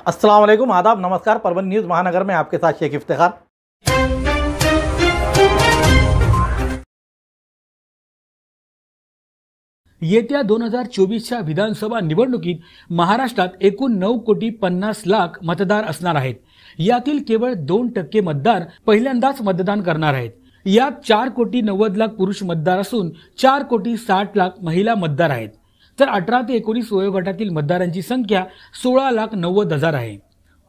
अस्सलाम वालेकुम, आदाब, नमस्कार। परभणी न्यूज़ महानगर में आपके साथ शेख इफ्तिखार। येत्या 2024च्या विधानसभा निवडणुकीत महाराष्ट्रात एकूण 9,50,00,000 मतदार असणार आहेत। यातील केवळ 2% मतदार पहिल्यांदाच मतदान करणार आहेत। यात 4,90,00,000 पुरुष मतदार असून 4,60,00,000 महिला मतदार आहेत। तर 18 ते 19 वयोगटातील मतदारांची संख्या 16,90,000 आहे।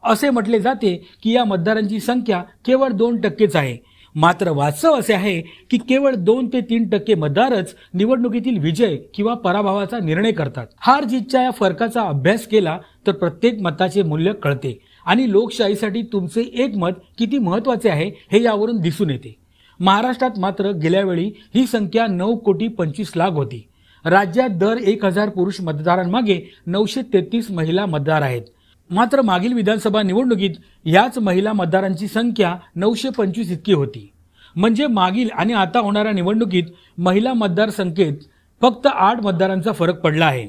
असे म्हटले जाते की या मतदारांची संख्या केवळ 2%च आहे। मात्र वास्तव असे आहे की केवळ 2 ते 3% मतदारच निवडणुकीतील विजय किंवा पराभवाचा निर्णय करतात। हार जीतच्या या फरकाचा अभ्यास केला तर प्रत्येक मताचे मूल्य कळते आणि लोकशाहीसाठी तुमचे एक मत किती महत्त्वाचे आहे हे यावरून दिसून येते। महाराष्ट्रात मात्र गेल्या वेळी ही संख्या 9,25,00,000 होती। राज्यात दर 1,000 पुरुष मतदारांमागे 933 महिला मतदार आहेत। मात्र मागील विधानसभा निवडणुकीत याच महिला मतदारांची संख्या 925 इतकी होती। म्हणजे मागील आणि आता होणाऱ्या निवडणुकीत महिला मतदार संख्येत फक्त 8 मतदारांचा फरक पडला आहे।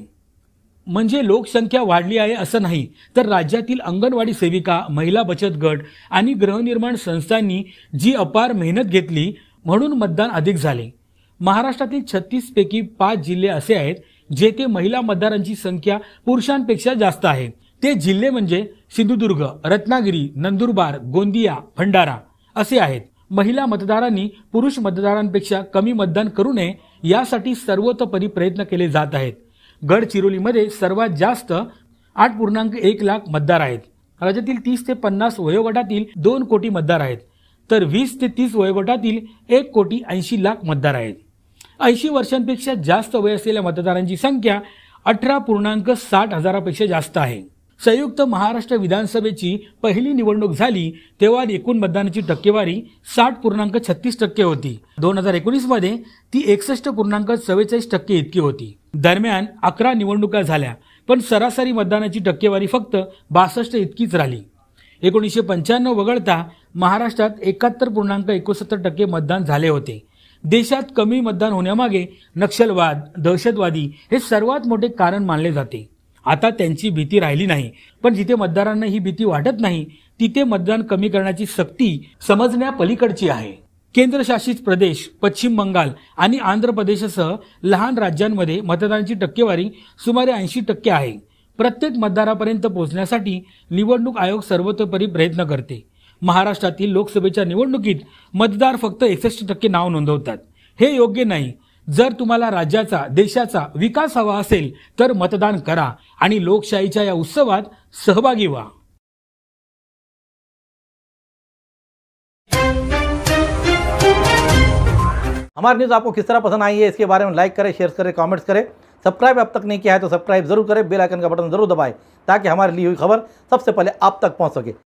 म्हणजे लोकसंख्या वाढली आहे असं नाही, तर राज्यातील अंगणवाडी सेविका, महिला बचत गट आणि गृहनिर्माण संस्थांनी जी अपार मेहनत घेतली म्हणून मतदान अधिक झाले। महाराष्ट्रातील 36 पैकी 5 जिल्हे असे आहेत जेथे महिला मतदारांची संख्या पुरुषांपेक्षा जास्त आहे। ते जिल्हे म्हणजे सिंधुदुर्ग, रत्नागिरी, नंदुरबार, गोंदिया, भंडारा असे आहेत। महिला मतदारांनी पुरुष मतदारांपेक्षा कमी मतदान करू नये यासाठी सर्वतोपरी प्रयत्न केले जात आहेत। गडचिरोलीमध्ये सर्वात जास्त 8.1 लाख मतदार आहेत। राज्यातील 30 ते 50 वयोगटातील 2 कोटी मतदार आहेत, तर 20 ते 30 वयोगटातील 1,80,00,000 मतदार आहेत। 80 वर्षांपेक्षा जास्त वय असलेल्या मतदारांची संख्या 18,60,000 पेक्षा जास्त आहे। संयुक्त महाराष्ट्र विधानसभेची पहिली निवडणूक झाली तेव्हा एकूण मतदानाची टक्केवारी 60.36% होती। 2019 मध्ये ती 61.44% इतकी होती। दरम्यान 11 निवडणुका झाल्या, पण सरासरी मतदानाची टक्केवारी फक्त 62 इतकीच राहिली। 1995 वगळता महाराष्ट्रात 71.61% मतदान झाले होते। देशात कमी मतदान होण्यामागे नक्षलवाद, दहशतवादी हे सर्वात मोठे कारण मानले जाते। आता त्यांची भीती राहिली नाही, पण जिथे मतदारांना ही भीती वाटत नाही तिथे मतदान कमी करण्याची सक्ती समजण्या पलीकडची आहे। केंद्रशासित प्रदेश, पश्चिम बंगाल आणि आंध्र प्रदेशसह लहान राज्यांमध्ये मतदानाची टक्केवारी सुमारे 80% आहे। प्रत्येक मतदारापर्यंत पोहोचण्यासाठी निवडणूक आयोग सर्वतोपरी प्रयत्न करते। महाराष्ट्रातील लोकसभेच्या निवडणुकीत मतदार फक्त 61% नाव नोंदवतात। हे योग्य नाही। जर तुम्हाला राज्याचा, देशाचा विकास हवा असेल तर मतदान करा आणि लोकशाहीच्या या उत्सवात सहभागी व्हा। हमारी न्यूज़ आपको किस तरह पसंद आई है इसके बारे में लाइक करें, शेयर करें, कमेंट्स करें। सब्सक्राइब अब तक नहीं किया है तो सब्सक्राइब जरूर करें, बेल आइकन का बटन जरूर दबाएं ताकि हमारी ली हुई खबर सबसे पहले आप तक पहुंच सके।